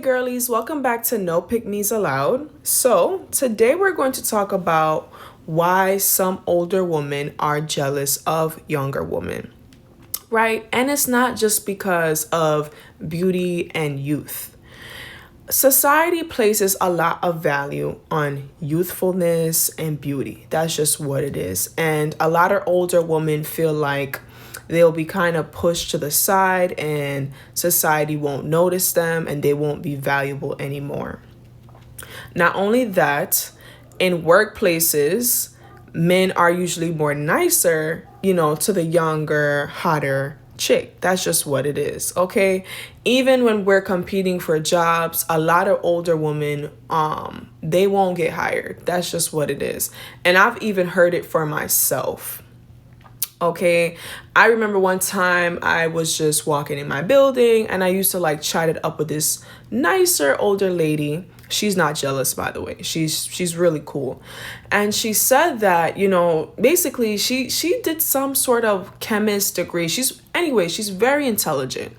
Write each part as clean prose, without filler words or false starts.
Girlies, welcome back to No Pick Me's Allowed. So, today we're going to talk about why some older women are jealous of younger women, right? And it's not just because of beauty and youth. Society places a lot of value on youthfulness and beauty. That's just what it is. And a lot of older women feel like they'll be kind of pushed to the side and society won't notice them and they won't be valuable anymore. Not only that, in workplaces, men are usually more nicer, to the younger, hotter chick. That's just what it is, okay? Even when we're competing for jobs, a lot of older women, they won't get hired. That's just what it is. And I've even heard it for myself. Okay, I remember one time I was just walking in my building and I used to chat it up with this nicer older lady. She's not jealous, by the way. She's really cool. And she said that, basically she did some sort of chemist degree. She's very intelligent.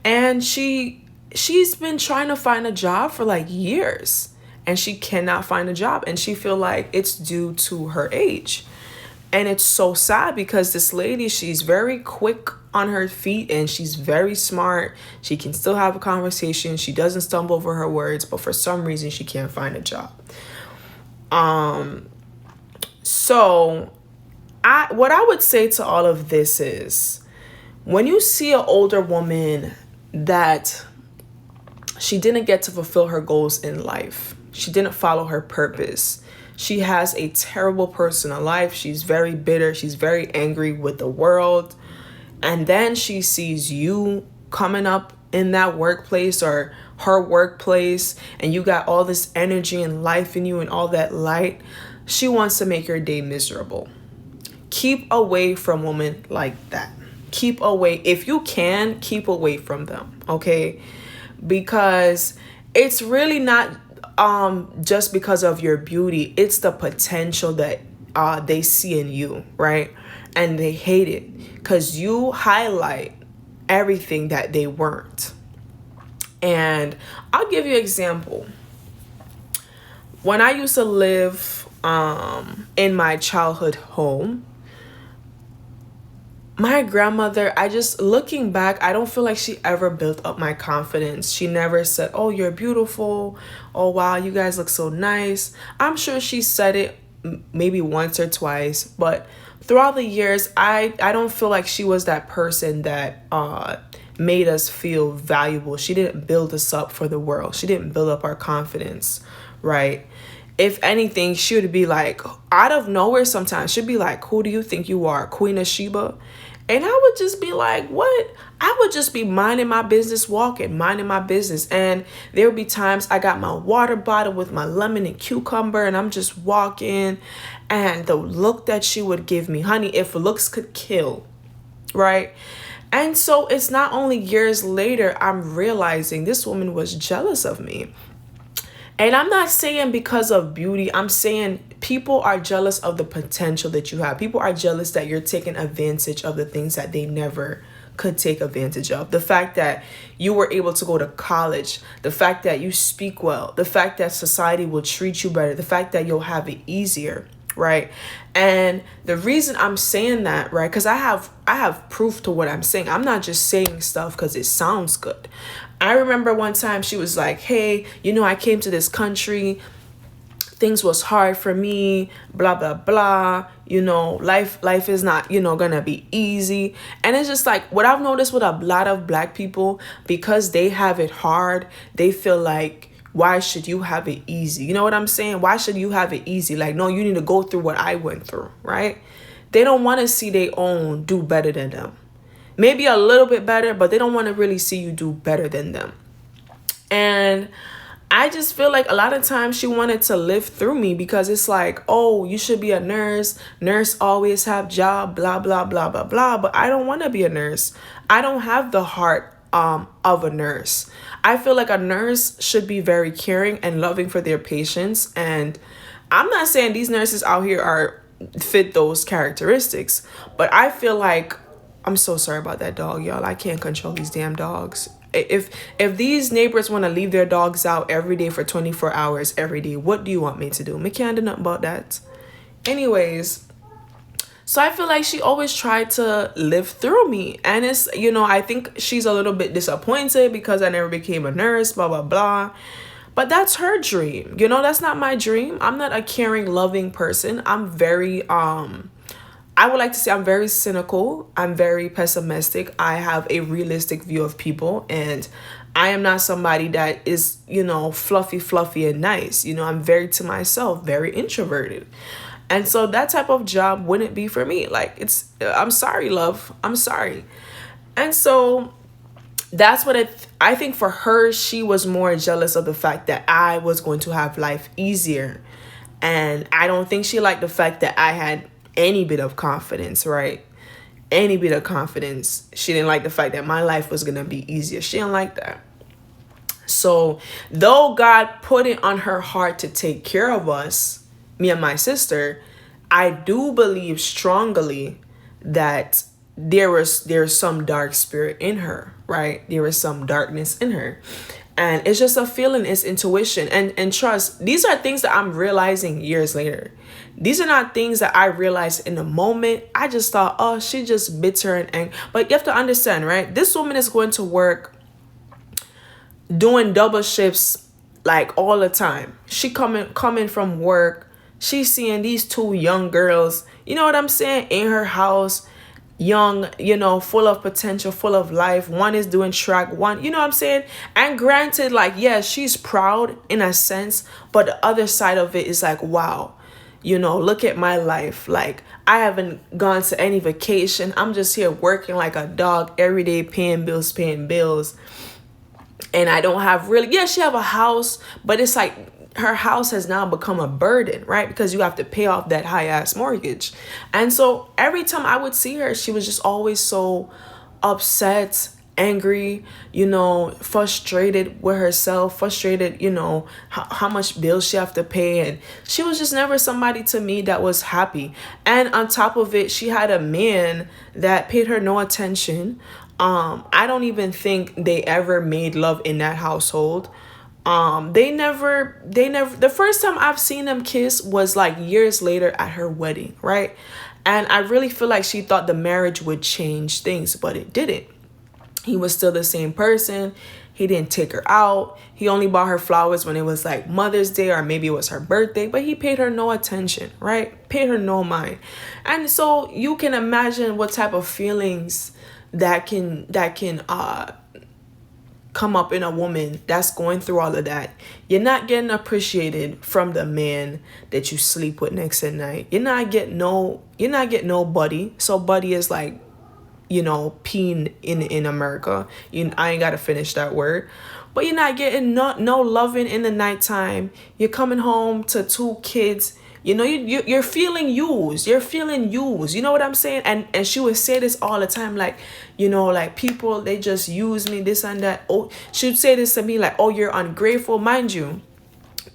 And she's been trying to find a job for years and she cannot find a job and she feel like it's due to her age. And it's so sad because this lady, she's very quick on her feet and she's very smart. She can still have a conversation. She doesn't stumble over her words, but for some reason she can't find a job. So what I would say to all of this is when you see an older woman that she didn't get to fulfill her goals in life, she didn't follow her purpose. She has a terrible personal life. She's very bitter. She's very angry with the world. And then she sees you coming up in that workplace or her workplace and you got all this energy and life in you and all that light. She wants to make your day miserable. Keep away from women like that. Keep away. If you can, keep away from them, okay? Because it's really not just because of your beauty. It's the potential that they see in you, right? And they hate it because you highlight everything that they weren't. And I'll give you an example. When I used to live in my childhood home, my grandmother, looking back, I don't feel like she ever built up my confidence. She never said, "Oh, you're beautiful. Oh, wow, you guys look so nice." I'm sure she said it maybe once or twice, but throughout the years, I don't feel like she was that person that made us feel valuable. She didn't build us up for the world. She didn't build up our confidence, right? If anything, she would be like, out of nowhere sometimes, she'd be like, "Who do you think you are, Queen of Sheba?" And I would just be like, what? I would just be minding my business, minding my business. And there would be times I got my water bottle with my lemon and cucumber and I'm just walking. And the look that she would give me, honey, if looks could kill, right? And so it's not only years later, I'm realizing this woman was jealous of me. And I'm not saying because of beauty. I'm saying people are jealous of the potential that you have. People are jealous that you're taking advantage of the things that they never could take advantage of. The fact that you were able to go to college, the fact that you speak well, the fact that society will treat you better, the fact that you'll have it easier, right? And the reason I'm saying that, right, because I have proof to what I'm saying. I'm not just saying stuff because it sounds good. I remember one time she was like, "Hey, I came to this country. Things was hard for me, blah, blah, blah. Life is not, gonna be easy." And it's just like what I've noticed with a lot of Black people, because they have it hard, they feel like, why should you have it easy? You know what I'm saying? Why should you have it easy? Like, no, you need to go through what I went through, right? They don't want to see their own do better than them. Maybe a little bit better, but they don't want to really see you do better than them. And I just feel like a lot of times she wanted to live through me because it's like, "Oh, you should be a nurse. Nurse always have job, blah, blah, blah, blah, blah." But I don't want to be a nurse. I don't have the heart of a nurse. I feel like a nurse should be very caring and loving for their patients. And I'm not saying these nurses out here are fit those characteristics, but I feel like, I'm so sorry about that dog, y'all. I can't control these damn dogs. If these neighbors want to leave their dogs out every day for 24 hours every day, what do you want me to do? Me can't do nothing about that. Anyways, so I feel like she always tried to live through me. And it's, I think she's a little bit disappointed because I never became a nurse, blah, blah, blah. But that's her dream. That's not my dream. I'm not a caring, loving person. I'm very, I would like to say I'm very cynical. I'm very pessimistic. I have a realistic view of people. And I am not somebody that is, fluffy and nice. I'm very to myself, very introverted. And so that type of job wouldn't be for me. Like, I'm sorry, love. I'm sorry. And so that's what I think for her, she was more jealous of the fact that I was going to have life easier. And I don't think she liked the fact that I had any bit of confidence, right? Any bit of confidence. She didn't like the fact that my life was going to be easier. She didn't like that. So though God put it on her heart to take care of us, me and my sister, I do believe strongly that there's some dark spirit in her, right? There is some darkness in her. And it's just a feeling, it's intuition. And trust, these are things that I'm realizing years later. These are not things that I realized in the moment. I just thought, oh, she just bitter and angry. But you have to understand, right? This woman is going to work doing double shifts like all the time. She coming from work. She's seeing these two young girls, you know what I'm saying, in her house, young, full of potential, full of life. One is doing track, one, you know what I'm saying? And granted, like, yeah, she's proud in a sense, but the other side of it is like, wow, look at my life. Like, I haven't gone to any vacation. I'm just here working like a dog every day, paying bills. And I don't have really, yeah, she have a house, but it's like, her house has now become a burden, right? Because you have to pay off that high ass mortgage. And so every time I would see her, she was just always so upset, angry, frustrated with herself, frustrated, how much bills she have to pay. And she was just never somebody to me that was happy. And on top of it, she had a man that paid her no attention. I don't even think they ever made love in that household. They never, the first time I've seen them kiss was like years later at her wedding, right? And I really feel like she thought the marriage would change things, but it didn't. He was still the same person. He didn't take her out. He only bought her flowers when it was like Mother's Day or maybe it was her birthday, but he paid her no attention, right? Paid her no mind. And so you can imagine what type of feelings that can come up in a woman that's going through all of that. You're not getting appreciated from the man that you sleep with next at night. You're not getting no buddy. So buddy is like, peen in America. I ain't gotta finish that word. But you're not getting no loving in the nighttime. You're coming home to two kids. You're feeling used. You're feeling used. You know what I'm saying? And she would say this all the time, like, like people, they just use me, this and that. Oh, she would say this to me, like, oh, you're ungrateful. Mind you,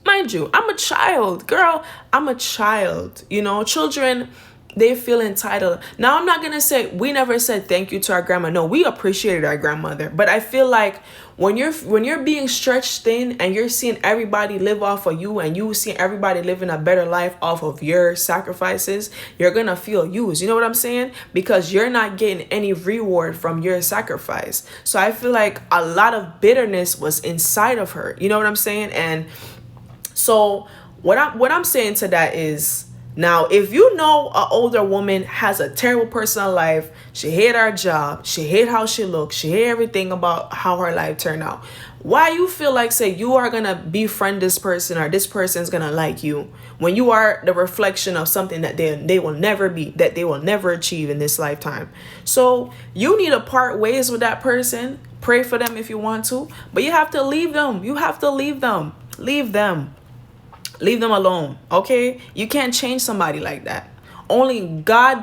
I'm a child, girl. I'm a child. Children, they feel entitled. Now, I'm not going to say we never said thank you to our grandma. No, we appreciated our grandmother. But I feel like when you're being stretched thin and you're seeing everybody live off of you and you see everybody living a better life off of your sacrifices, you're going to feel used. You know what I'm saying? Because you're not getting any reward from your sacrifice. So I feel like a lot of bitterness was inside of her. You know what I'm saying? And so what I'm saying to that is, now, if an older woman has a terrible personal life, she hate her job, she hate how she looks, she hate everything about how her life turned out, why you feel like, say, you are going to befriend this person or this person's going to like you when you are the reflection of something that they will never be, that they will never achieve in this lifetime? So you need to part ways with that person. Pray for them if you want to, but you have to leave them. You have to leave them. Leave them. Leave them alone, okay? You can't change somebody like that. Only God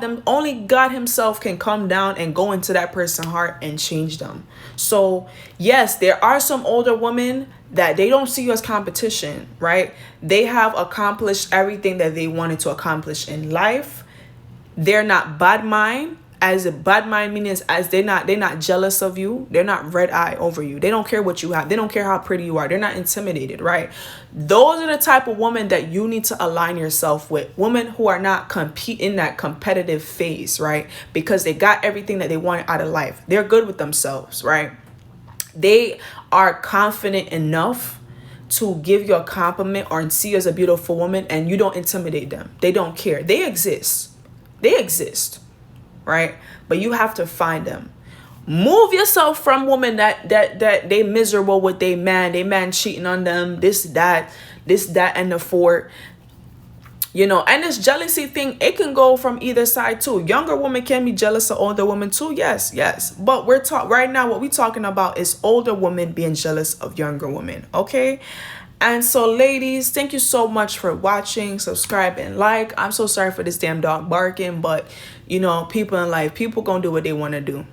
himself can come down and go into that person's heart and change them. So, yes, there are some older women that they don't see you as competition, right? They have accomplished everything that they wanted to accomplish in life. They're not bad mind. As a bad mind meaning as they're not jealous of you. They're not red eye over you. They don't care what you have. They don't care how pretty you are. They're not intimidated, right? Those are the type of women that you need to align yourself with. Women who are not compete in that competitive phase, right? Because they got everything that they want out of life. They're good with themselves, right? They are confident enough to give you a compliment or see you as a beautiful woman, and you don't intimidate them. They don't care. They exist. They exist, right? But you have to find them. Move yourself from women that they miserable with they man cheating on them, this that and the fourth. You know, and this jealousy thing, it can go from either side too. Younger women can be jealous of older women too. Yes. But right now, what we're talking about is older women being jealous of younger women. Okay. And so, ladies, thank you so much for watching, subscribe, and like. I'm so sorry for this damn dog barking, but you know, people in life, people gonna do what they want to do.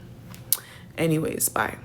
Anyways, bye.